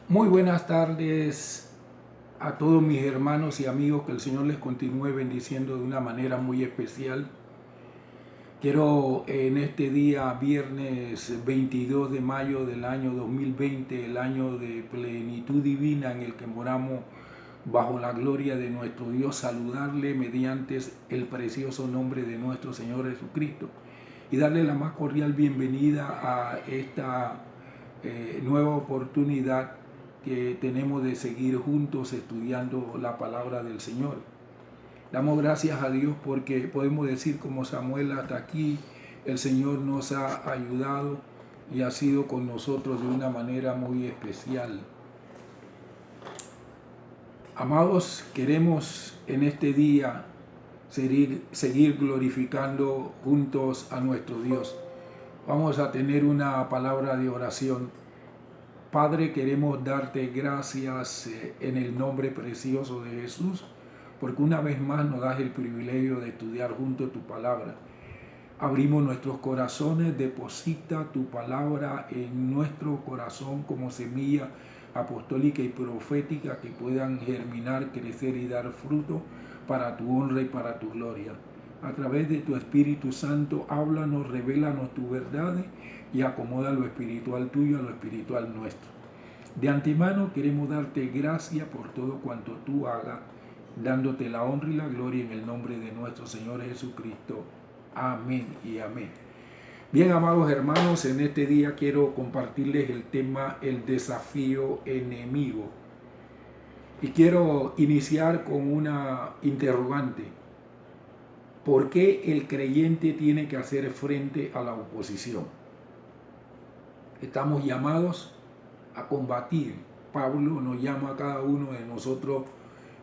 Muy buenas tardes a todos mis hermanos y amigos, que el Señor les continúe bendiciendo de una manera muy especial. Quiero en este día, viernes 22 de mayo del año 2020, el año de plenitud divina en el que moramos bajo la gloria de nuestro Dios, saludarle mediante el precioso nombre de nuestro Señor Jesucristo y darle la más cordial bienvenida a esta nueva oportunidad que tenemos de seguir juntos estudiando la palabra del Señor. Damos gracias a Dios porque podemos decir como Samuel, hasta aquí el Señor nos ha ayudado y ha sido con nosotros de una manera muy especial. Amados, queremos en este día seguir glorificando juntos a nuestro Dios. Vamos a tener una palabra de oración. Padre, queremos darte gracias en el nombre precioso de Jesús, porque una vez más nos das el privilegio de estudiar junto tu palabra. Abrimos nuestros corazones, deposita tu palabra en nuestro corazón como semilla apostólica y profética que puedan germinar, crecer y dar fruto para tu honra y para tu gloria. A través de tu Espíritu Santo, háblanos, revélanos tu verdad y acomoda lo espiritual tuyo a lo espiritual nuestro. De antemano queremos darte gracias por todo cuanto tú hagas, dándote la honra y la gloria en el nombre de nuestro Señor Jesucristo. Amén y amén. Bien, amados hermanos, en este día quiero compartirles el tema el desafío enemigo. Y quiero iniciar con una interrogante. ¿Por qué el creyente tiene que hacer frente a la oposición? Estamos llamados a combatir. Pablo nos llama a cada uno de nosotros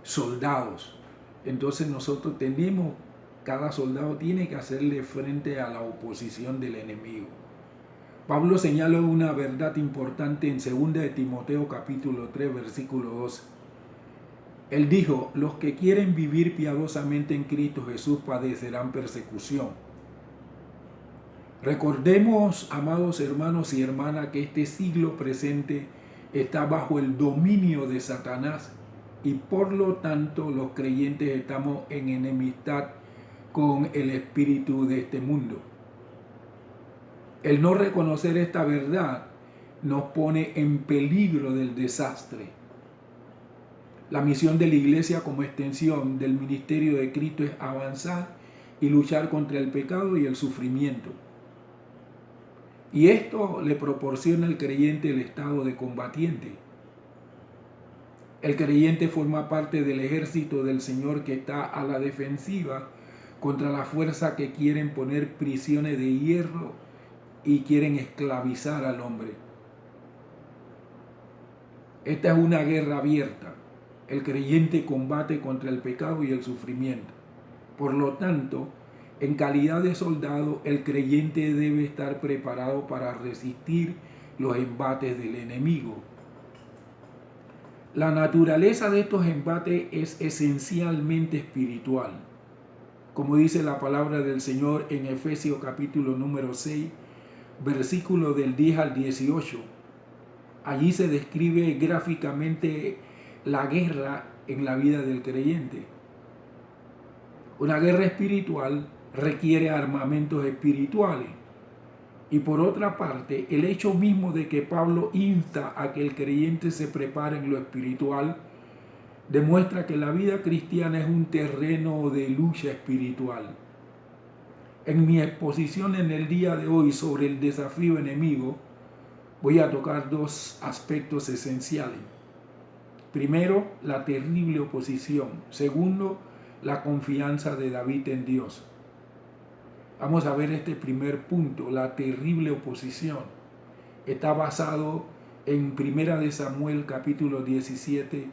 soldados. Entonces nosotros cada soldado tiene que hacerle frente a la oposición del enemigo. Pablo señala una verdad importante en 2 de Timoteo capítulo 3 versículo 12. Él dijo: los que quieren vivir piadosamente en Cristo Jesús padecerán persecución. Recordemos, amados hermanos y hermanas, que este siglo presente está bajo el dominio de Satanás y por lo tanto los creyentes estamos en enemistad con el espíritu de este mundo. El no reconocer esta verdad nos pone en peligro del desastre. La misión de la iglesia como extensión del ministerio de Cristo es avanzar y luchar contra el pecado y el sufrimiento. Y esto le proporciona al creyente el estado de combatiente. El creyente forma parte del ejército del Señor que está a la defensiva contra la fuerza que quieren poner prisiones de hierro y quieren esclavizar al hombre. Esta es una guerra abierta. El creyente combate contra el pecado y el sufrimiento. Por lo tanto, en calidad de soldado, el creyente debe estar preparado para resistir los embates del enemigo. La naturaleza de estos embates es esencialmente espiritual. Como dice la palabra del Señor en Efesios capítulo número 6, versículos del 10 al 18. Allí se describe gráficamente la guerra en la vida del creyente. Una guerra espiritual requiere armamentos espirituales. Y por otra parte, el hecho mismo de que Pablo insta a que el creyente se prepare en lo espiritual demuestra que la vida cristiana es un terreno de lucha espiritual. En mi exposición en el día de hoy sobre el desafío enemigo, voy a tocar dos aspectos esenciales. Primero, la terrible oposición. Segundo, la confianza de David en Dios. Vamos a ver este primer punto, la terrible oposición. Está basado en 1 de Samuel capítulo 17,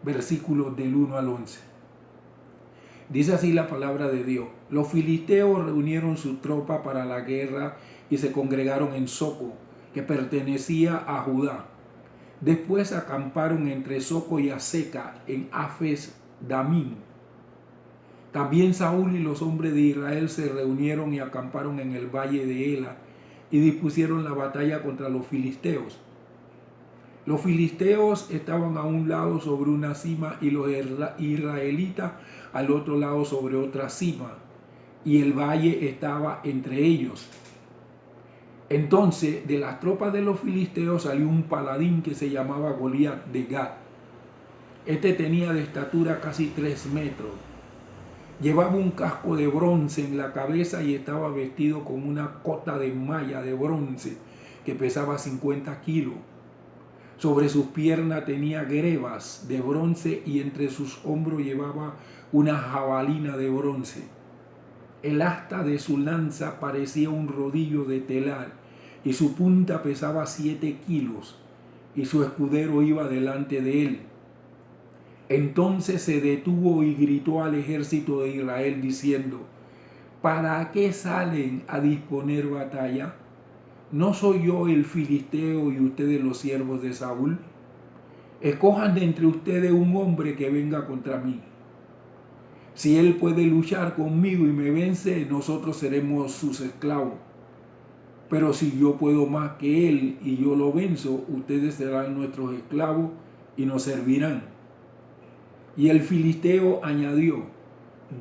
versículos del 1 al 11. Dice así la palabra de Dios: los filisteos reunieron su tropa para la guerra y se congregaron en Soco, que pertenecía a Judá. Después acamparon entre Soco y Aseca en Afes Damim. También Saúl y los hombres de Israel se reunieron y acamparon en el valle de Ela y dispusieron la batalla contra los filisteos. Los filisteos estaban a un lado sobre una cima y los israelitas al otro lado sobre otra cima, y el valle estaba entre ellos. Entonces, de las tropas de los filisteos salió un paladín que se llamaba Goliat de Gat. Este tenía de estatura casi 3 metros. Llevaba un casco de bronce en la cabeza y estaba vestido con una cota de malla de bronce que pesaba 50 kilos. Sobre sus piernas tenía grebas de bronce y entre sus hombros llevaba una jabalina de bronce. El asta de su lanza parecía un rodillo de telar y su punta pesaba 7 kilos y su escudero iba delante de él. Entonces se detuvo y gritó al ejército de Israel diciendo: ¿para qué salen a disponer batalla? ¿No soy yo el filisteo y ustedes los siervos de Saúl? Escojan de entre ustedes un hombre que venga contra mí. Si él puede luchar conmigo y me vence, nosotros seremos sus esclavos. Pero si yo puedo más que él y yo lo venzo, ustedes serán nuestros esclavos y nos servirán. Y el filisteo añadió: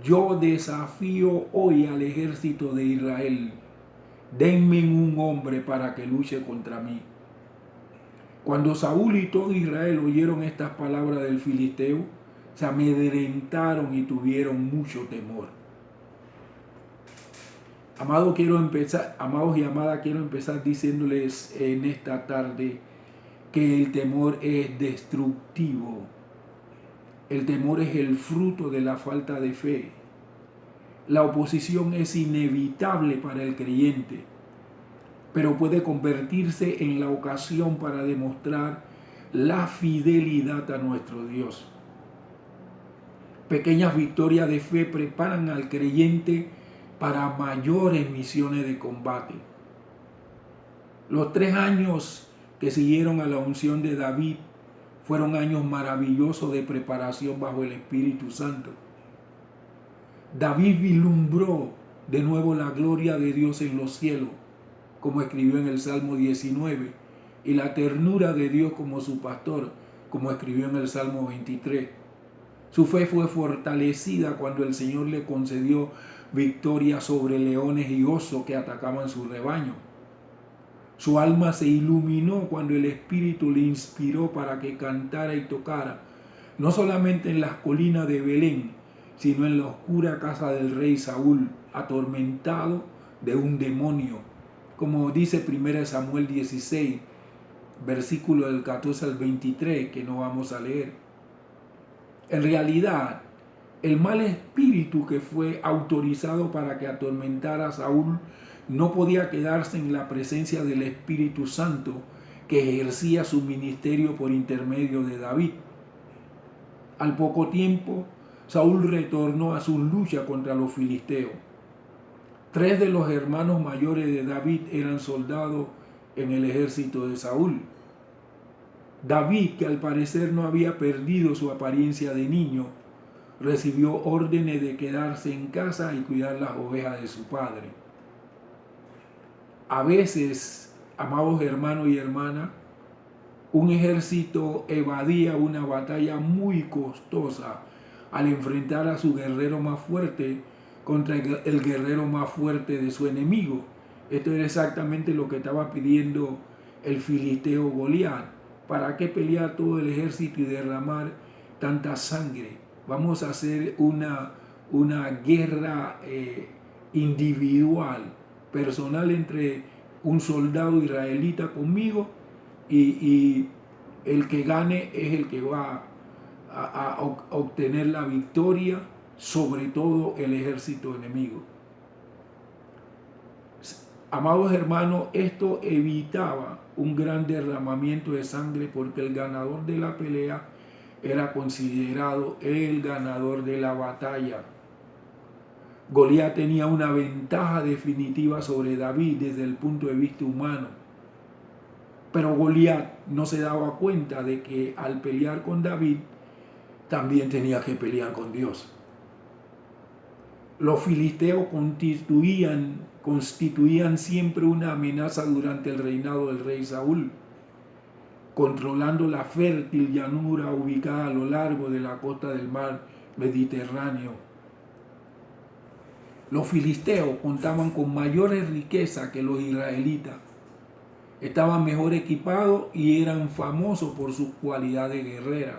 yo desafío hoy al ejército de Israel. Denme un hombre para que luche contra mí. Cuando Saúl y todo Israel oyeron estas palabras del filisteo, se amedrentaron y tuvieron mucho temor. Amados y amadas, quiero empezar diciéndoles en esta tarde que el temor es destructivo. El temor es el fruto de la falta de fe. La oposición es inevitable para el creyente, pero puede convertirse en la ocasión para demostrar la fidelidad a nuestro Dios. Pequeñas victorias de fe preparan al creyente para mayores misiones de combate. Los 3 años que siguieron a la unción de David fueron años maravillosos de preparación bajo el Espíritu Santo. David vislumbró de nuevo la gloria de Dios en los cielos, como escribió en el Salmo 19, y la ternura de Dios como su pastor, como escribió en el Salmo 23. Su fe fue fortalecida cuando el Señor le concedió victoria sobre leones y osos que atacaban su rebaño. Su alma se iluminó cuando el Espíritu le inspiró para que cantara y tocara, no solamente en las colinas de Belén, sino en la oscura casa del rey Saúl, atormentado de un demonio, como dice 1 Samuel 16, versículo del 14 al 23, que no vamos a leer. En realidad, el mal espíritu que fue autorizado para que atormentara a Saúl no podía quedarse en la presencia del Espíritu Santo que ejercía su ministerio por intermedio de David. Al poco tiempo, Saúl retornó a su lucha contra los filisteos. 3 de los hermanos mayores de David eran soldados en el ejército de Saúl. David, que al parecer no había perdido su apariencia de niño, recibió órdenes de quedarse en casa y cuidar las ovejas de su padre. A veces, amados hermanos y hermanas, un ejército evadía una batalla muy costosa al enfrentar a su guerrero más fuerte contra el guerrero más fuerte de su enemigo. Esto era exactamente lo que estaba pidiendo el filisteo Goliat. ¿Para qué pelear todo el ejército y derramar tanta sangre? Vamos a hacer una guerra individual, personal, entre un soldado israelita conmigo y el que gane es el que va a obtener la victoria sobre todo el ejército enemigo. Amados hermanos, esto evitaba un gran derramamiento de sangre porque el ganador de la pelea era considerado el ganador de la batalla. Goliat tenía una ventaja definitiva sobre David desde el punto de vista humano. Pero Goliat no se daba cuenta de que al pelear con David, también tenía que pelear con Dios. Los filisteos constituían siempre una amenaza durante el reinado del rey Saúl. controlando la fértil llanura ubicada a lo largo de la costa del mar Mediterráneo. Los filisteos contaban con mayores riquezas que los israelitas. Estaban mejor equipados y eran famosos por sus cualidades guerreras.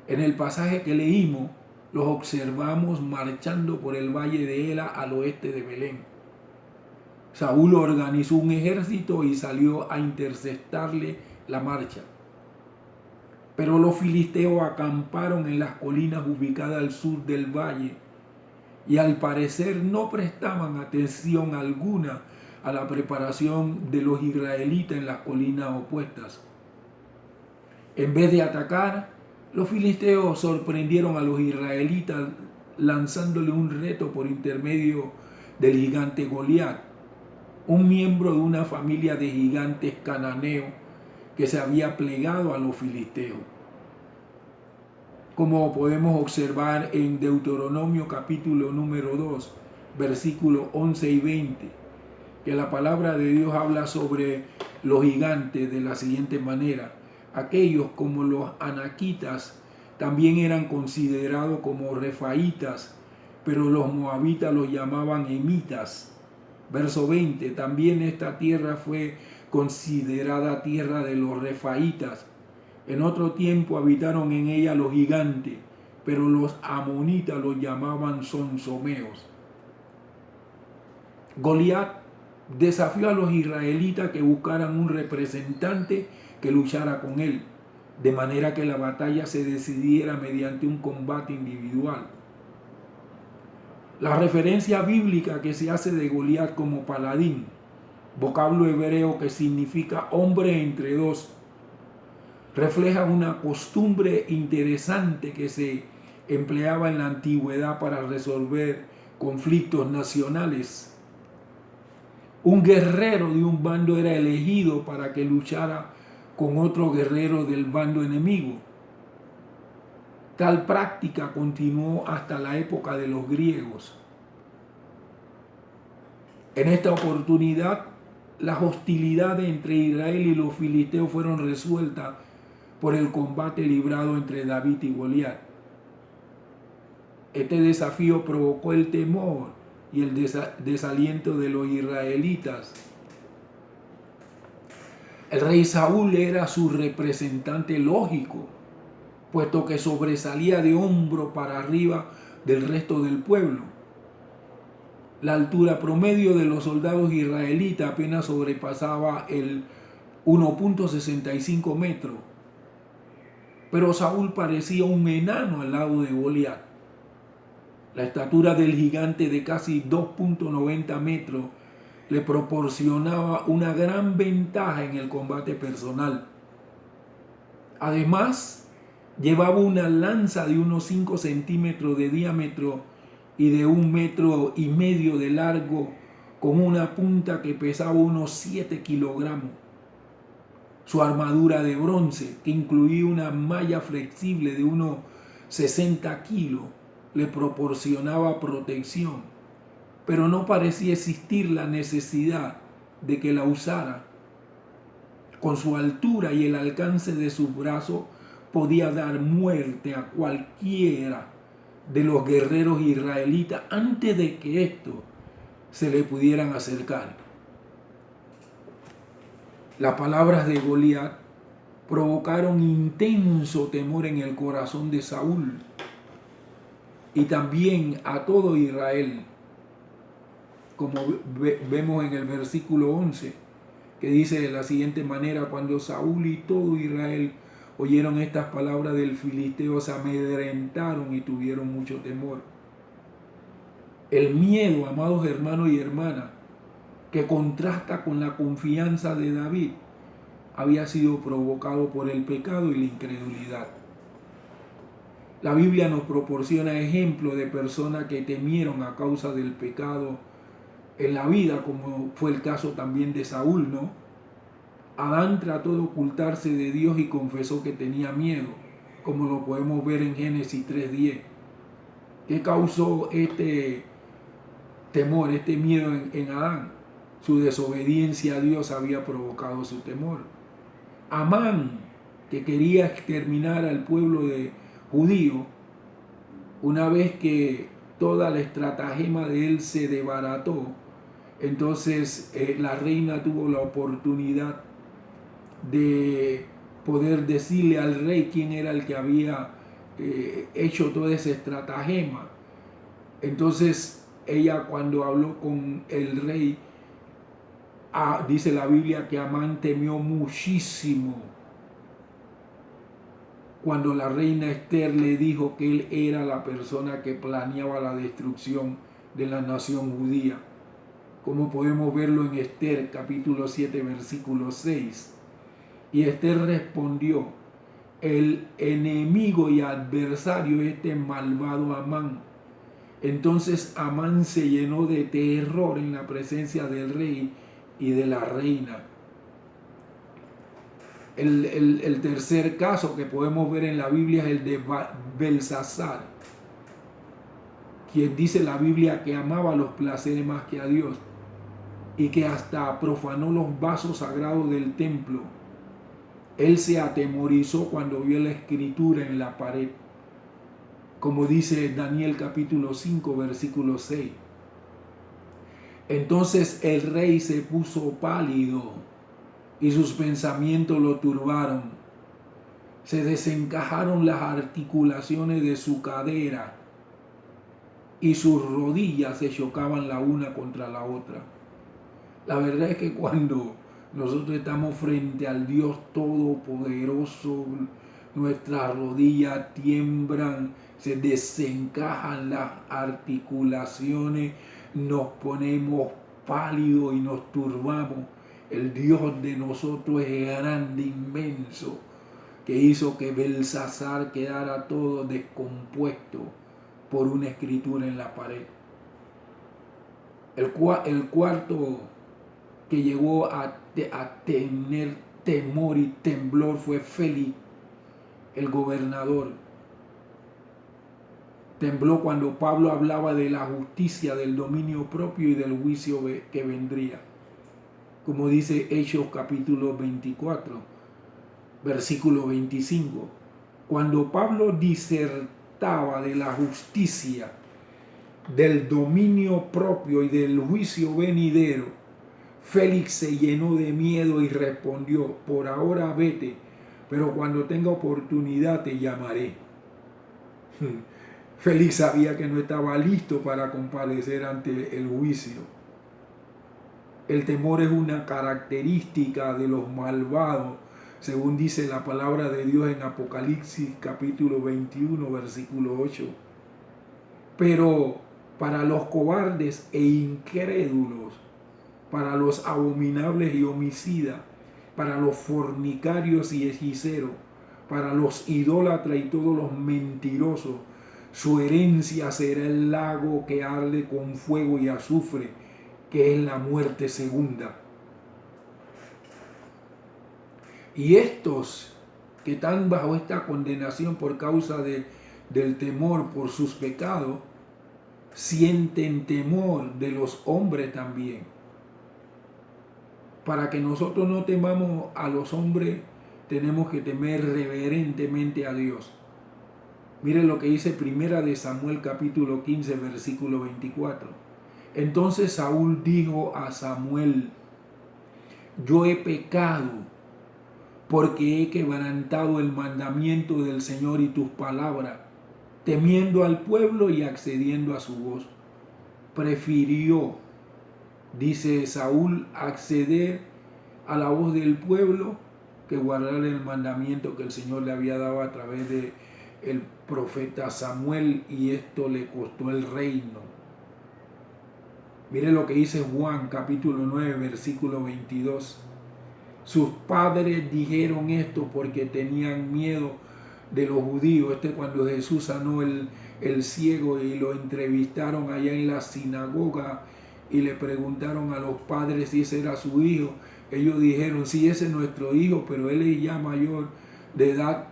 En el pasaje que leímos, los observamos marchando por el valle de Ela al oeste de Belén. Saúl organizó un ejército y salió a interceptarle la marcha. Pero los filisteos acamparon en las colinas ubicadas al sur del valle y al parecer no prestaban atención alguna a la preparación de los israelitas en las colinas opuestas. En vez de atacar, los filisteos sorprendieron a los israelitas lanzándole un reto por intermedio del gigante Goliat, un miembro de una familia de gigantes cananeos que se había plegado a los filisteos. Como podemos observar en Deuteronomio capítulo número 2, versículos 11 y 20, que la palabra de Dios habla sobre los gigantes de la siguiente manera. Aquellos como los anaquitas también eran considerados como refaitas, pero los moabitas los llamaban emitas. Verso 20, también esta tierra fue considerada tierra de los refaitas. En otro tiempo habitaron en ella los gigantes, pero los amonitas los llamaban sonsomeos. Goliat desafió a los israelitas que buscaran un representante que luchara con él, de manera que la batalla se decidiera mediante un combate individual. La referencia bíblica que se hace de Goliat como paladín, vocablo hebreo que significa hombre entre dos, refleja una costumbre interesante que se empleaba en la antigüedad para resolver conflictos nacionales. Un guerrero de un bando era elegido para que luchara con otro guerrero del bando enemigo. Tal práctica continuó hasta la época de los griegos. En esta oportunidad, las hostilidades entre Israel y los filisteos fueron resueltas por el combate librado entre David y Goliat. Este desafío provocó el temor y el desaliento de los israelitas. El rey Saúl era su representante lógico, puesto que sobresalía de hombro para arriba del resto del pueblo. La altura promedio de los soldados israelitas apenas sobrepasaba el 1.65 metros, pero Saúl parecía un enano al lado de Goliat. La estatura del gigante de casi 2.90 metros le proporcionaba una gran ventaja en el combate personal. Además, llevaba una lanza de unos 5 centímetros de diámetro y de 1,5 metros de largo, con una punta que pesaba unos 7 kilogramos. Su armadura de bronce, que incluía una malla flexible de unos 60 kilos, le proporcionaba protección, pero no parecía existir la necesidad de que la usara. Con su altura y el alcance de sus brazos, podía dar muerte a cualquiera de los guerreros israelitas antes de que estos se le pudieran acercar. Las palabras de Goliat provocaron intenso temor en el corazón de Saúl y también a todo Israel, como vemos en el versículo 11, que dice de la siguiente manera: cuando Saúl y todo Israel oyeron estas palabras del filisteo, se amedrentaron y tuvieron mucho temor. El miedo, amados hermanos y hermanas, que contrasta con la confianza de David, había sido provocado por el pecado y la incredulidad. La Biblia nos proporciona ejemplos de personas que temieron a causa del pecado en la vida, como fue el caso también de Saúl, ¿no? Adán trató de ocultarse de Dios y confesó que tenía miedo, como lo podemos ver en Génesis 3:10. ¿Qué causó este temor, este miedo en Adán? Su desobediencia a Dios había provocado su temor. Amán, que quería exterminar al pueblo de judío, una vez que toda la estratagema de él se desbarató, entonces la reina tuvo la oportunidad de poder decirle al rey quién era el que había hecho toda esa estratagema. Entonces ella, cuando habló con el rey, dice la Biblia que Amán temió muchísimo cuando la reina Esther le dijo que él era la persona que planeaba la destrucción de la nación judía, como podemos verlo en Esther capítulo 7 versículo 6. Y Esther respondió: el enemigo y adversario es este malvado Amán. Entonces Amán se llenó de terror en la presencia del rey y de la reina. El tercer caso que podemos ver en la Biblia es el de Belsasar, quien dice la Biblia que amaba los placeres más que a Dios y que hasta profanó los vasos sagrados del templo. Él se atemorizó cuando vio la escritura en la pared, como dice Daniel capítulo 5 versículo 6. Entonces el rey se puso pálido y sus pensamientos lo turbaron. Se desencajaron las articulaciones de su cadera y sus rodillas se chocaban la una contra la otra. La verdad es que cuando nosotros estamos frente al Dios Todopoderoso, nuestras rodillas tiemblan, se desencajan las articulaciones, nos ponemos pálidos y nos turbamos. El Dios de nosotros es grande, inmenso, que hizo que Belsasar quedara todo descompuesto por una escritura en la pared. El cuarto que llegó a tener temor y temblor fue Félix, el gobernador. Tembló cuando Pablo hablaba de la justicia, del dominio propio y del juicio que vendría. Como dice Hechos capítulo 24, versículo 25. Cuando Pablo disertaba de la justicia, del dominio propio y del juicio venidero, Félix se llenó de miedo y respondió: por ahora vete, pero cuando tenga oportunidad te llamaré. Félix sabía que no estaba listo para comparecer ante el juicio. El temor es una característica de los malvados, según dice la palabra de Dios en Apocalipsis capítulo 21, versículo 8. Pero para los cobardes e incrédulos, para los abominables y homicidas, para los fornicarios y hechiceros, para los idólatras y todos los mentirosos, su herencia será el lago que arde con fuego y azufre, que es la muerte segunda. Y estos que están bajo esta condenación por causa del temor por sus pecados, sienten temor de los hombres también. Para que nosotros no temamos a los hombres, tenemos que temer reverentemente a Dios. Miren lo que dice Primera de Samuel capítulo 15 versículo 24. Entonces Saúl dijo a Samuel: yo he pecado porque he quebrantado el mandamiento del Señor y tus palabras, temiendo al pueblo y accediendo a su voz. Prefirió, dice Saúl, acceder a la voz del pueblo que guardar el mandamiento que el Señor le había dado a través de el profeta Samuel, y esto le costó el reino. Mire lo que dice Juan capítulo 9 versículo 22. Sus padres dijeron esto porque tenían miedo de los judíos. Cuando Jesús sanó el ciego y lo entrevistaron allá en la sinagoga y le preguntaron a los padres si ese era su hijo. Ellos dijeron: sí, ese es nuestro hijo, pero él es ya mayor de edad,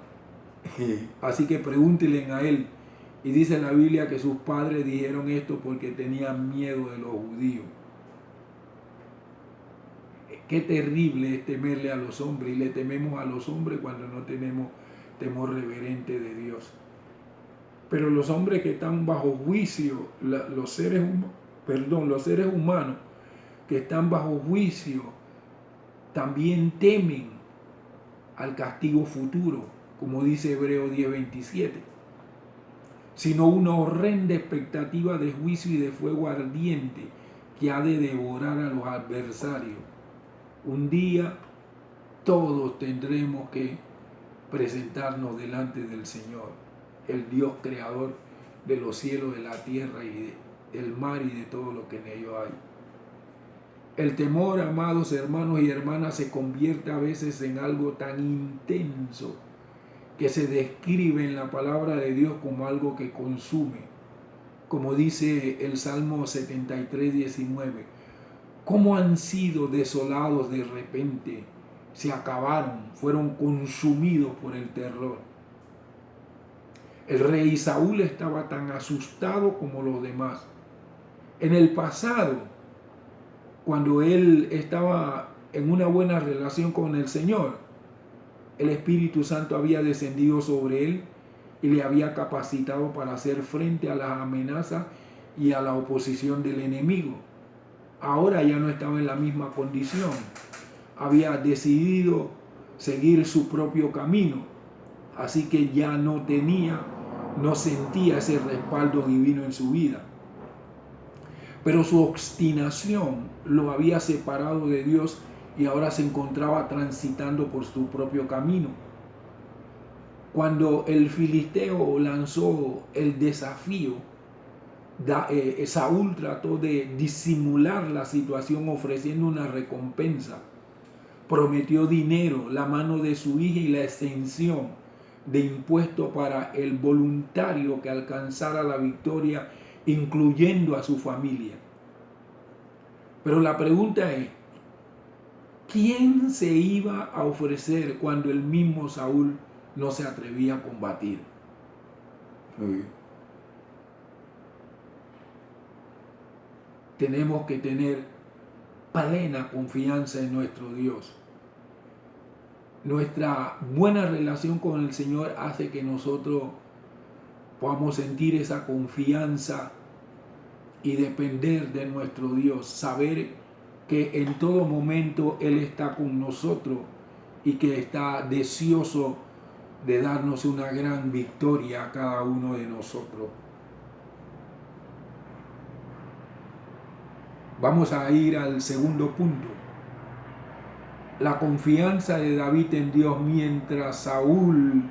así que pregúntenle a él. Y dice la Biblia que sus padres dijeron esto porque tenían miedo de los judíos. Qué terrible es temerle a los hombres, y le tememos a los hombres cuando no tenemos temor reverente de Dios. Pero los hombres que están bajo juicio, los seres humanos que están bajo juicio, también temen al castigo futuro, como dice Hebreos 10:27, sino una horrenda expectativa de juicio y de fuego ardiente que ha de devorar a los adversarios. Un día todos tendremos que presentarnos delante del Señor, el Dios creador de los cielos, de la tierra y del mar y de todo lo que en ellos hay. El temor, amados hermanos y hermanas, se convierte a veces en algo tan intenso que se describe en la palabra de Dios como algo que consume. Como dice el Salmo 73:19, ¿cómo han sido desolados de repente? Se acabaron, fueron consumidos por el terror. El rey Saúl estaba tan asustado como los demás. En el pasado, cuando él estaba en una buena relación con el Señor, el Espíritu Santo había descendido sobre él y le había capacitado para hacer frente a las amenazas y a la oposición del enemigo. Ahora ya no estaba en la misma condición. Había decidido seguir su propio camino, así que ya no sentía ese respaldo divino en su vida. Pero su obstinación lo había separado de Dios y ahora se encontraba transitando por su propio camino. Cuando el filisteo lanzó el desafío, Saúl trató de disimular la situación ofreciendo una recompensa. Prometió dinero, la mano de su hija y la exención de impuestos para el voluntario que alcanzara la victoria, incluyendo a su familia. Pero la pregunta es, ¿quién se iba a ofrecer cuando el mismo Saúl no se atrevía a combatir? Tenemos que tener plena confianza en nuestro Dios. Nuestra buena relación con el Señor hace que nosotros podamos sentir esa confianza y depender de nuestro Dios, saber que en todo momento Él está con nosotros y que está deseoso de darnos una gran victoria a cada uno de nosotros. Vamos a ir al segundo punto. La confianza de David en Dios mientras Saúl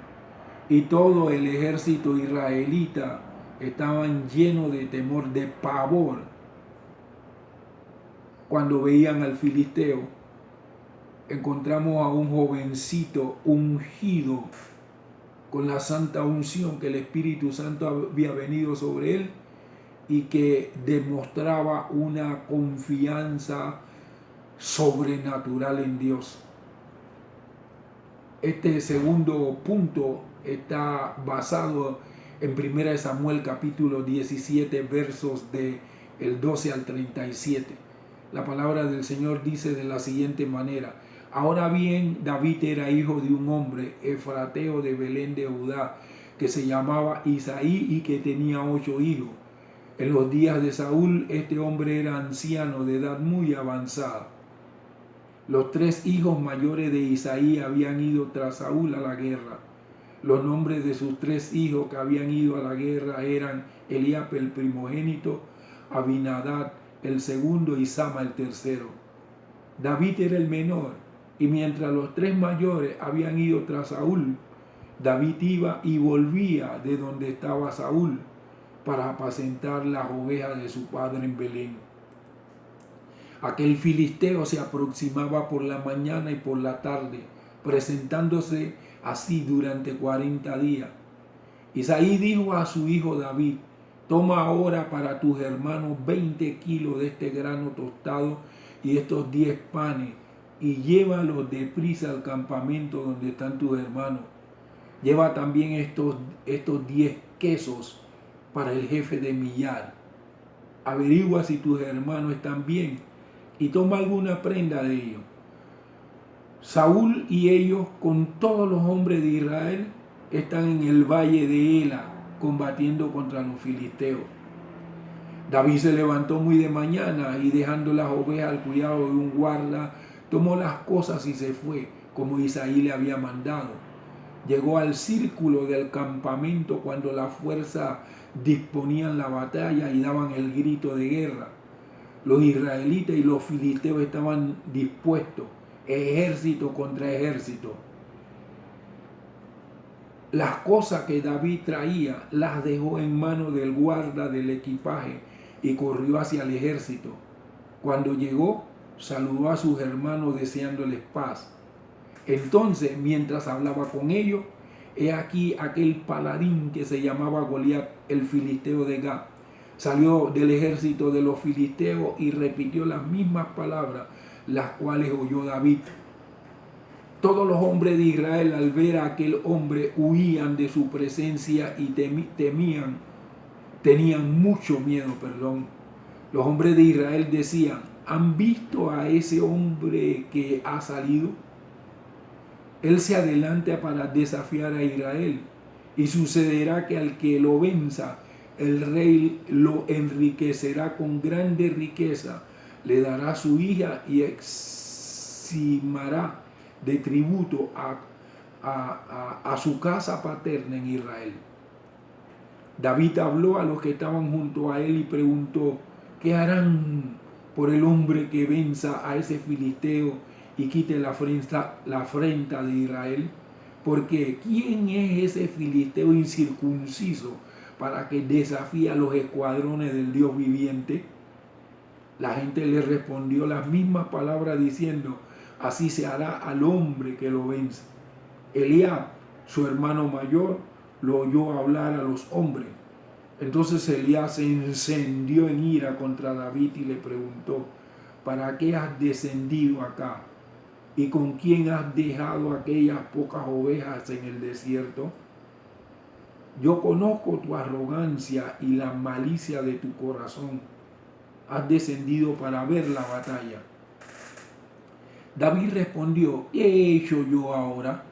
y todo el ejército israelita estaban llenos de temor, de pavor, cuando veían al filisteo. Encontramos a un jovencito ungido con la santa unción que el Espíritu Santo había venido sobre él y que demostraba una confianza sobrenatural en Dios. Este segundo punto está basado en 1 Samuel capítulo 17 versos del 12 al 37. La palabra del Señor dice de la siguiente manera: Ahora bien, David era hijo de un hombre efrateo de Belén de Judá, que se llamaba Isaí y que tenía 8 hijos. En los días de Saúl, este hombre era anciano de edad muy avanzada. Los 3 hijos mayores de Isaí habían ido tras Saúl a la guerra. Los nombres de sus 3 hijos que habían ido a la guerra eran Eliab el primogénito, Abinadab el segundo y Sama el tercero. David era el menor, y mientras los 3 mayores habían ido tras Saúl, David iba y volvía de donde estaba Saúl para apacentar las ovejas de su padre en Belén. Aquel filisteo se aproximaba por la mañana y por la tarde, presentándose así durante 40 días. Isaí dijo a su hijo David: Toma ahora para tus hermanos 20 kilos de este grano tostado y estos 10 panes, y llévalos deprisa al campamento donde están tus hermanos. Lleva también estos 10 quesos para el jefe de millar. Averigua si tus hermanos están bien y toma alguna prenda de ellos. Saúl y ellos con todos los hombres de Israel están en el valle de Ela combatiendo contra los filisteos. David se levantó muy de mañana y dejando las ovejas al cuidado de un guarda, tomó las cosas y se fue, como Isaí le había mandado. Llegó al círculo del campamento cuando las fuerzas disponían la batalla y daban el grito de guerra. Los israelitas y los filisteos estaban dispuestos, ejército contra ejército. Las cosas que David traía las dejó en manos del guarda del equipaje y corrió hacia el ejército. Cuando llegó, saludó a sus hermanos deseándoles paz. Entonces, mientras hablaba con ellos, he aquí aquel paladín que se llamaba Goliat, el filisteo de Gat, salió del ejército de los filisteos y repitió las mismas palabras, las cuales oyó David. Todos los hombres de Israel al ver a aquel hombre huían de su presencia y tenían mucho miedo. Los hombres de Israel decían: ¿han visto a ese hombre que ha salido? Él se adelanta para desafiar a Israel, y sucederá que al que lo venza, el rey lo enriquecerá con grande riqueza, le dará su hija y eximará de tributo a su casa paterna en Israel. David habló a los que estaban junto a él y preguntó: ¿qué harán por el hombre que venza a ese filisteo y quite la afrenta de Israel? Porque ¿quién es ese filisteo incircunciso para que desafíe a los escuadrones del Dios viviente? La gente le respondió las mismas palabras diciendo: así se hará al hombre que lo vence. Eliab, su hermano mayor, lo oyó hablar a los hombres. Entonces Eliab se encendió en ira contra David y le preguntó: ¿para qué has descendido acá? ¿Y con quién has dejado aquellas pocas ovejas en el desierto? Yo conozco tu arrogancia y la malicia de tu corazón. Has descendido para ver la batalla. David respondió: ¿qué he hecho yo ahora?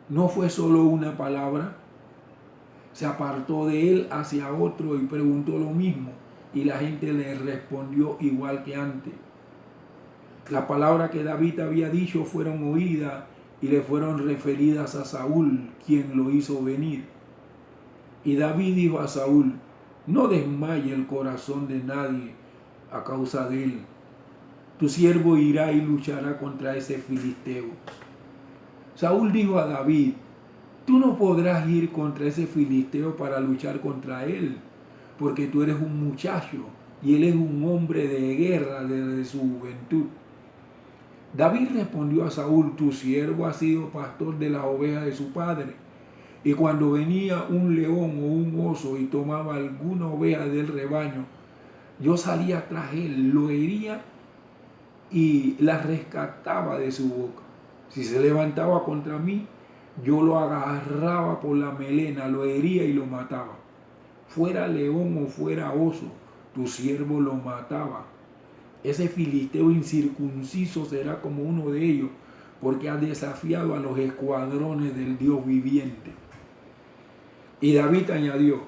¿No fue solo una palabra? Se apartó de él hacia otro y preguntó lo mismo, y la gente le respondió igual que antes. Las palabras que David había dicho fueron oídas y le fueron referidas a Saúl, quien lo hizo venir. Y David dijo a Saúl: no desmaye el corazón de nadie a causa de él. Tu siervo irá y luchará contra ese filisteo. Saúl dijo a David: tú no podrás ir contra ese filisteo para luchar contra él, porque tú eres un muchacho y él es un hombre de guerra desde su juventud. David respondió a Saúl: tu siervo ha sido pastor de las ovejas de su padre, y cuando venía un león o un oso y tomaba alguna oveja del rebaño, yo salía tras él, lo hería y la rescataba de su boca. Si se levantaba contra mí, yo lo agarraba por la melena, lo hería y lo mataba. Fuera león o fuera oso, tu siervo lo mataba. Ese filisteo incircunciso será como uno de ellos, porque ha desafiado a los escuadrones del Dios viviente. Y David añadió: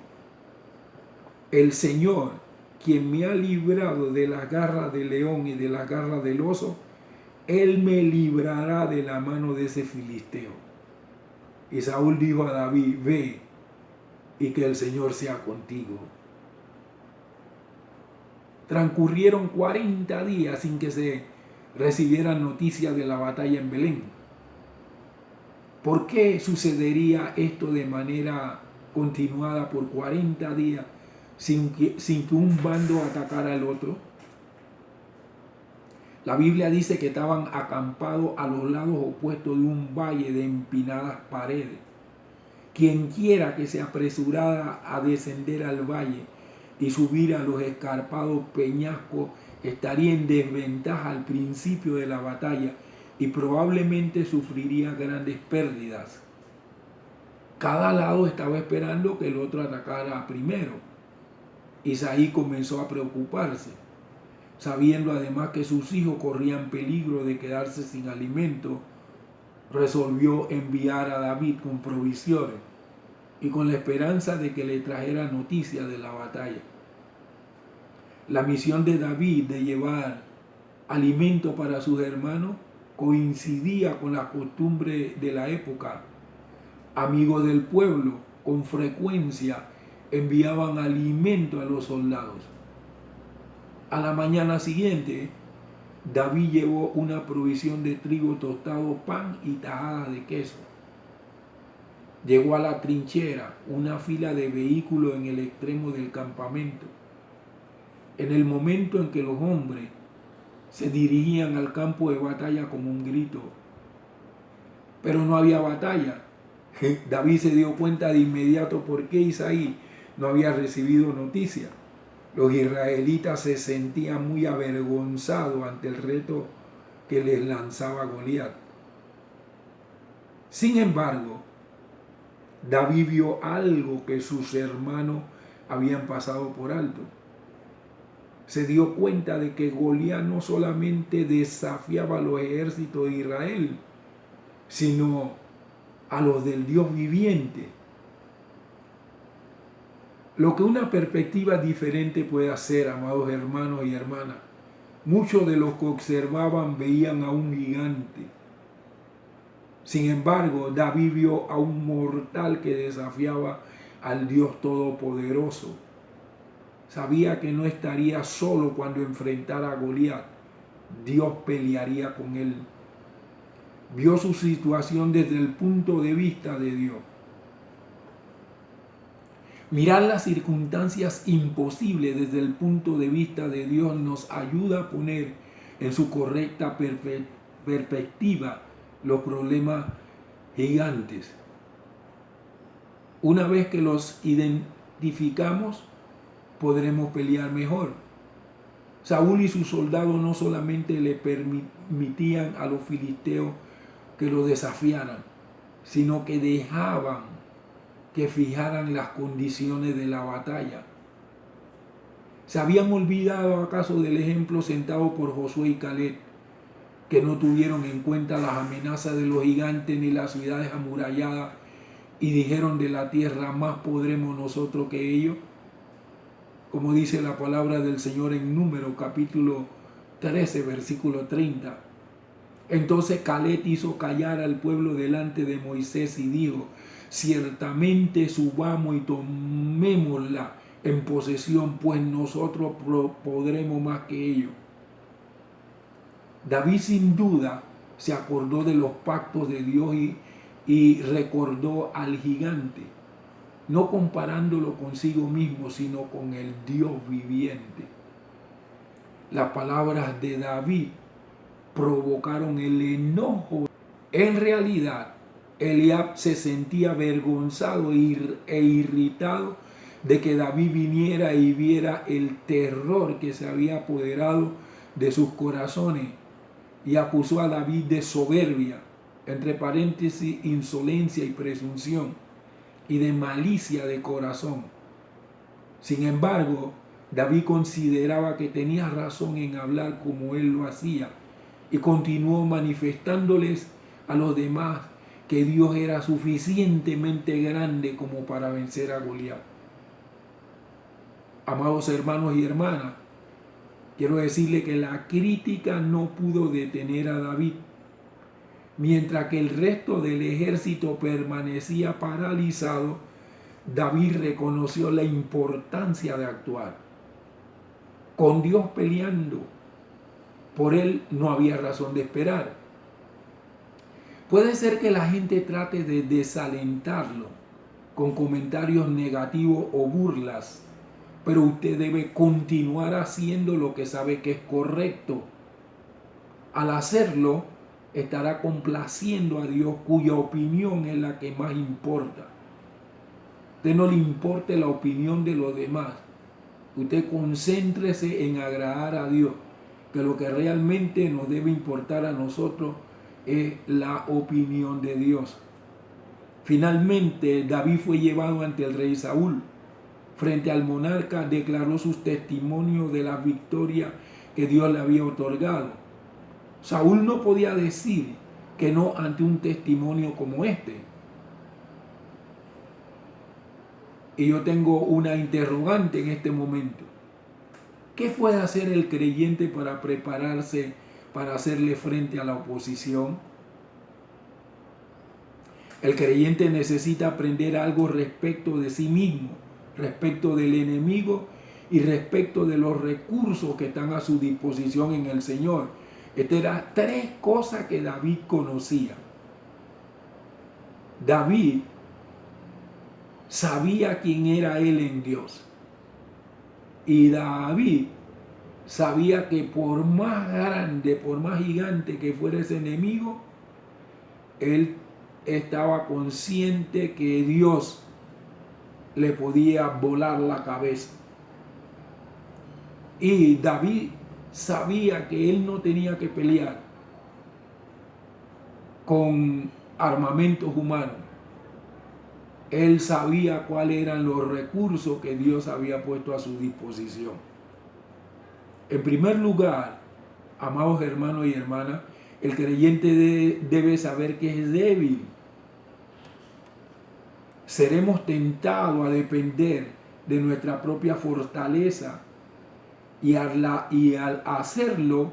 el Señor, quien me ha librado de las garras del león y de las garras del oso, Él me librará de la mano de ese filisteo. Y Saúl dijo a David: ve, y que el Señor sea contigo. Transcurrieron 40 días sin que se recibieran noticias de la batalla en Belén. ¿Por qué sucedería esto de manera continuada por 40 días sin que un bando atacara al otro? La Biblia dice que estaban acampados a los lados opuestos de un valle de empinadas paredes. Quien quiera que se apresurara a descender al valle y subir a los escarpados peñascos estaría en desventaja al principio de la batalla y probablemente sufriría grandes pérdidas. Cada lado estaba esperando que el otro atacara primero. Isaí comenzó a preocuparse. sabiendo además que sus hijos corrían peligro de quedarse sin alimento, resolvió enviar a David con provisiones y con la esperanza de que le trajera noticias de la batalla. La misión de David de llevar alimento para sus hermanos coincidía con la costumbre de la época. Amigos del pueblo con frecuencia enviaban alimento a los soldados. A la mañana siguiente, David llevó una provisión de trigo tostado, pan y tajada de queso. Llegó a la trinchera, una fila de vehículos en el extremo del campamento. En el momento en que los hombres se dirigían al campo de batalla con un grito, pero no había batalla. David se dio cuenta de inmediato por qué Isaí no había recibido noticia. Los israelitas se sentían muy avergonzados ante el reto que les lanzaba Goliat. Sin embargo, David vio algo que sus hermanos habían pasado por alto. Se dio cuenta de que Goliat no solamente desafiaba a los ejércitos de Israel, sino a los del Dios viviente. Lo que una perspectiva diferente puede hacer, amados hermanos y hermanas, muchos de los que observaban veían a un gigante. Sin embargo, David vio a un mortal que desafiaba al Dios Todopoderoso. Sabía que no estaría solo cuando enfrentara a Goliat. Dios pelearía con él. Vio su situación desde el punto de vista de Dios. Mirar las circunstancias imposibles desde el punto de vista de Dios nos ayuda a poner en su correcta perspectiva los problemas gigantes. Una vez que los identificamos, podremos pelear mejor. Saúl y sus soldados no solamente le permitían a los filisteos que lo desafiaran, sino que dejaban que fijaran las condiciones de la batalla. ¿Se habían olvidado acaso del ejemplo sentado por Josué y Caleb, que no tuvieron en cuenta las amenazas de los gigantes ni las ciudades amuralladas y dijeron de la tierra más podremos nosotros que ellos? Como dice la palabra del Señor en Números capítulo 13, versículo 30. Entonces Caleb hizo callar al pueblo delante de Moisés y dijo: ciertamente subamos y tomémosla en posesión, pues nosotros podremos más que ellos. David sin duda se acordó de los pactos de Dios y recordó al gigante, no comparándolo consigo mismo, sino con el Dios viviente. Las palabras de David provocaron el enojo. En realidad, Eliab se sentía avergonzado e irritado de que David viniera y viera el terror que se había apoderado de sus corazones, y acusó a David de soberbia, entre paréntesis, insolencia y presunción, y de malicia de corazón. Sin embargo, David consideraba que tenía razón en hablar como él lo hacía, y continuó manifestándoles a los demás que Dios era suficientemente grande como para vencer a Goliat. Amados hermanos y hermanas, quiero decirle que la crítica no pudo detener a David. Mientras que el resto del ejército permanecía paralizado, David reconoció la importancia de actuar. Con Dios peleando, por él no había razón de esperar. Puede ser que la gente trate de desalentarlo con comentarios negativos o burlas, pero usted debe continuar haciendo lo que sabe que es correcto. Al hacerlo, estará complaciendo a Dios, cuya opinión es la que más importa. A usted no le importe la opinión de los demás. Usted concéntrese en agradar a Dios, que lo que realmente nos debe importar a nosotros es la opinión de Dios. Finalmente, David fue llevado ante el rey Saúl. Frente al monarca declaró sus testimonios de la victoria que Dios le había otorgado. Saúl no podía decir que no ante un testimonio como este. Y yo tengo una interrogante en este momento. ¿Qué puede hacer el creyente para prepararse para hacerle frente a la oposición? El creyente necesita aprender algo respecto de sí mismo, respecto del enemigo y respecto de los recursos que están a su disposición en el Señor. Estas eran tres cosas que David conocía. David sabía quién era él en Dios. Y David sabía que por más grande, por más gigante que fuera ese enemigo, él estaba consciente que Dios le podía volar la cabeza. Y David sabía que él no tenía que pelear con armamentos humanos. Él sabía cuáles eran los recursos que Dios había puesto a su disposición. En primer lugar, amados hermanos y hermanas, el creyente debe saber que es débil. Seremos tentados a depender de nuestra propia fortaleza y al hacerlo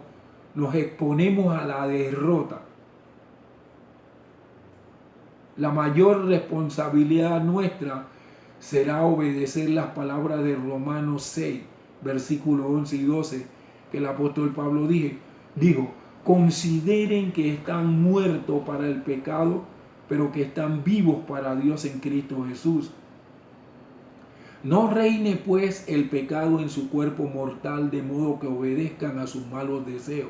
nos exponemos a la derrota. La mayor responsabilidad nuestra será obedecer las palabras de Romanos 6, versículos 11 y 12, que el apóstol Pablo dijo, consideren que están muertos para el pecado, pero que están vivos para Dios en Cristo Jesús. No reine pues el pecado en su cuerpo mortal, de modo que obedezcan a sus malos deseos.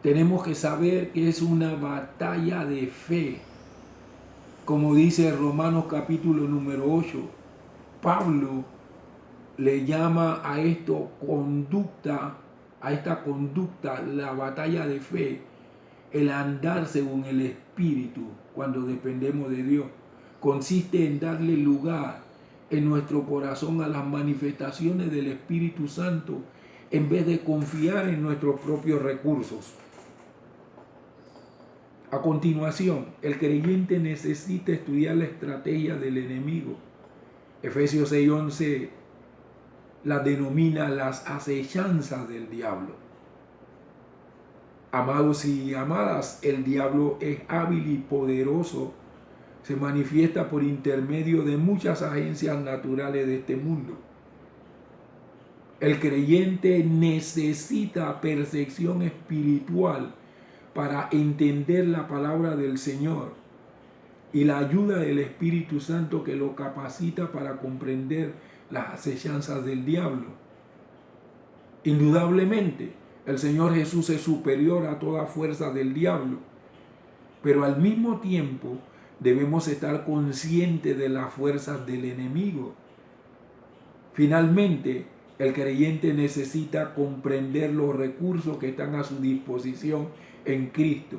Tenemos que saber que es una batalla de fe. Como dice Romanos capítulo número 8, Pablo le llama a esta conducta, la batalla de fe, el andar según el Espíritu cuando dependemos de Dios. Consiste en darle lugar en nuestro corazón a las manifestaciones del Espíritu Santo en vez de confiar en nuestros propios recursos. A continuación, el creyente necesita estudiar la estrategia del enemigo. Efesios 6:11 la denomina las acechanzas del diablo. Amados y amadas, el diablo es hábil y poderoso. Se manifiesta por intermedio de muchas agencias naturales de este mundo. El creyente necesita percepción espiritual para entender la palabra del Señor y la ayuda del Espíritu Santo que lo capacita para comprender las acechanzas del diablo. Indudablemente, el Señor Jesús es superior a toda fuerza del diablo, pero al mismo tiempo debemos estar conscientes de las fuerzas del enemigo. Finalmente, el creyente necesita comprender los recursos que están a su disposición en Cristo.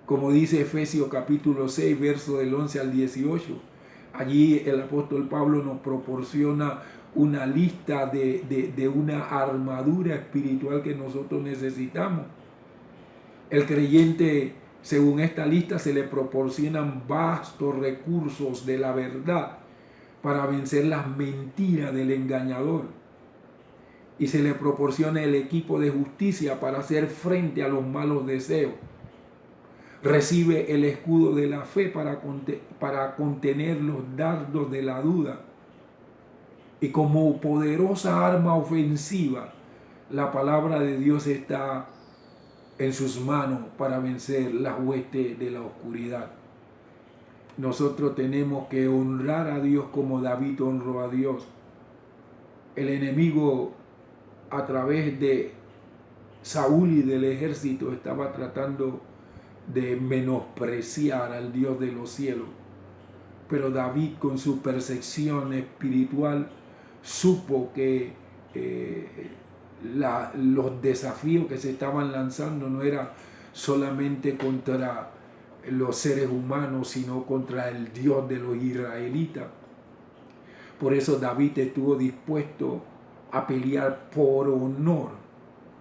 Como dice Efesios capítulo 6, verso del 11 al 18. Allí el apóstol Pablo nos proporciona una lista de una armadura espiritual que nosotros necesitamos. El creyente, según esta lista, se le proporcionan vastos recursos de la verdad para vencer las mentiras del engañador. Y se le proporciona el equipo de justicia para hacer frente a los malos deseos. Recibe el escudo de la fe para contener los dardos de la duda. Y como poderosa arma ofensiva, la palabra de Dios está en sus manos para vencer las huestes de la oscuridad. Nosotros tenemos que honrar a Dios como David honró a Dios. El enemigo, a través de Saúl y del ejército, estaba tratando de menospreciar al Dios de los cielos. Pero David, con su percepción espiritual, supo que los desafíos que se estaban lanzando no eran solamente contra los seres humanos, sino contra el Dios de los israelitas. Por eso David estuvo dispuesto a pelear por honor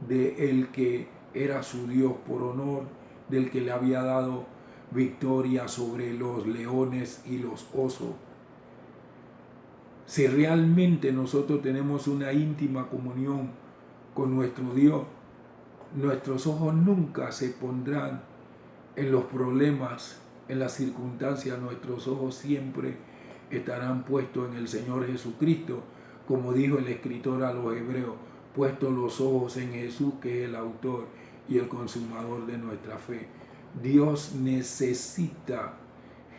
de el que era su Dios, por honor del que le había dado victoria sobre los leones y los osos. Si realmente nosotros tenemos una íntima comunión con nuestro Dios, nuestros ojos nunca se pondrán en los problemas, en las circunstancias. Nuestros ojos siempre estarán puestos en el Señor Jesucristo, como dijo el escritor a los hebreos, puestos los ojos en Jesús, que es el autor y el consumador de nuestra fe. Dios necesita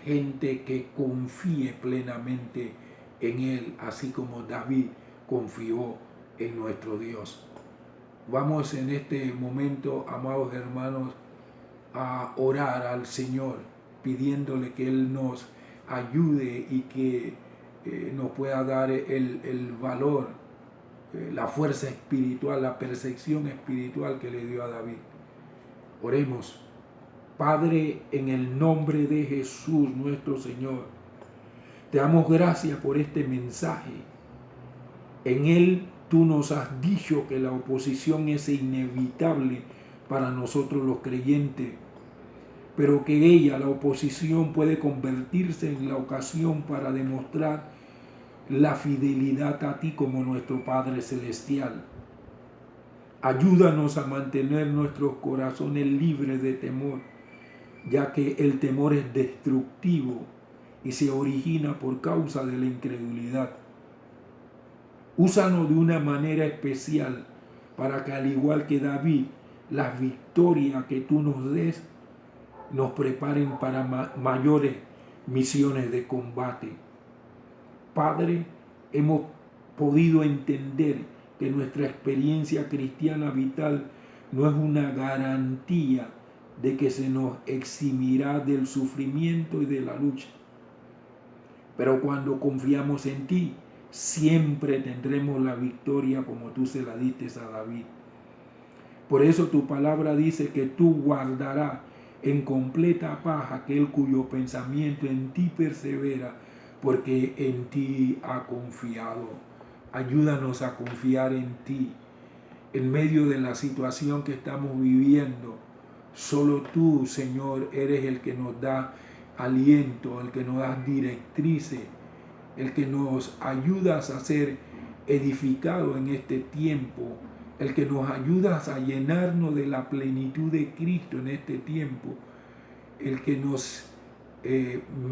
gente que confíe plenamente en Él, así como David confió en nuestro Dios. Vamos en este momento, amados hermanos, a orar al Señor, pidiéndole que Él nos ayude y que nos pueda dar el valor, la fuerza espiritual, la percepción espiritual que le dio a David. Oremos. Padre, en el nombre de Jesús nuestro Señor, te damos gracias por este mensaje. En él tú nos has dicho que la oposición es inevitable para nosotros los creyentes, pero que ella, la oposición, puede convertirse en la ocasión para demostrar la fidelidad a ti como nuestro Padre Celestial. Ayúdanos a mantener nuestros corazones libres de temor, ya que el temor es destructivo y se origina por causa de la incredulidad. Úsanos de una manera especial para que, al igual que David, las victorias que tú nos des nos preparen para mayores misiones de combate. Padre, hemos podido entender que nuestra experiencia cristiana vital no es una garantía de que se nos eximirá del sufrimiento y de la lucha. Pero cuando confiamos en ti, siempre tendremos la victoria como tú se la diste a David. Por eso tu palabra dice que tú guardarás en completa paz aquel cuyo pensamiento en ti persevera, porque en ti ha confiado. Ayúdanos a confiar en ti. En medio de la situación que estamos viviendo, solo tú, Señor, eres el que nos da aliento, el que nos da directrices, el que nos ayudas a ser edificados en este tiempo, el que nos ayudas a llenarnos de la plenitud de Cristo en este tiempo, el que nos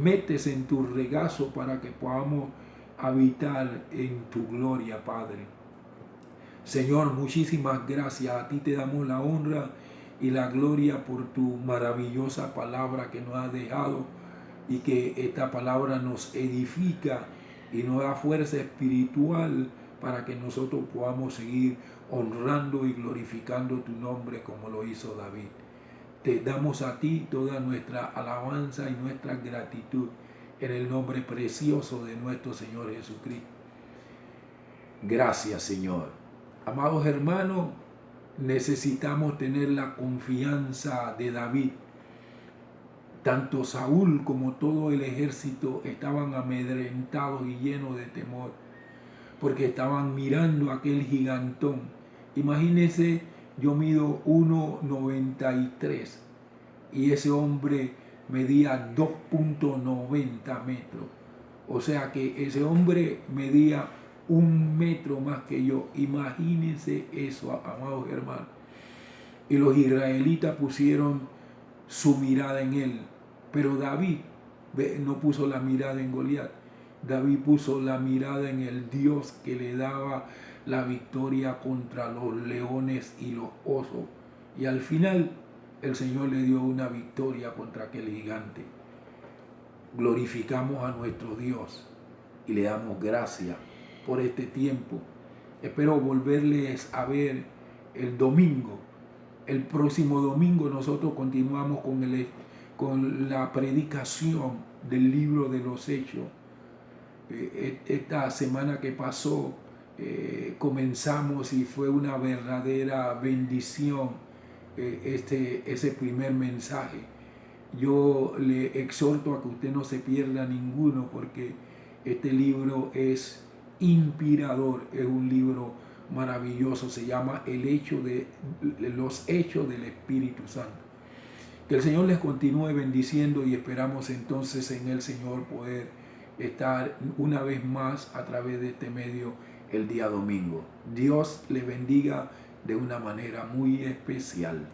metes en tu regazo para que podamos habitar en tu gloria, Padre. Señor, muchísimas gracias. A ti te damos la honra y la gloria por tu maravillosa palabra que nos has dejado, y que esta palabra nos edifica y nos da fuerza espiritual para que nosotros podamos seguir honrando y glorificando tu nombre como lo hizo David. Te damos a ti toda nuestra alabanza y nuestra gratitud en el nombre precioso de nuestro Señor Jesucristo. Gracias, Señor. Amados hermanos, necesitamos tener la confianza de David. Tanto Saúl como todo el ejército estaban amedrentados y llenos de temor, porque estaban mirando a aquel gigantón. Imagínense, yo mido 1,93 y ese hombre medía 2,90 metros. O sea que ese hombre medía 1 metro más que yo. Imagínense eso, amados hermanos. Y los israelitas pusieron su mirada en él. Pero David no puso la mirada en Goliat. David puso la mirada en el Dios que le daba la victoria contra los leones y los osos. Y al final el Señor le dio una victoria contra aquel gigante. Glorificamos a nuestro Dios y le damos gracias por este tiempo. Espero volverles a ver el domingo. El próximo domingo nosotros continuamos con la predicación del libro de los Hechos. Esta semana que pasó comenzamos y fue una verdadera bendición ese primer mensaje. Yo le exhorto a que usted no se pierda ninguno, porque este libro es inspirador, es un libro maravilloso. Se llama los hechos del Espíritu Santo. Que el Señor les continúe bendiciendo y esperamos entonces en el Señor poder estar una vez más a través de este medio el día domingo. Dios le bendiga de una manera muy especial.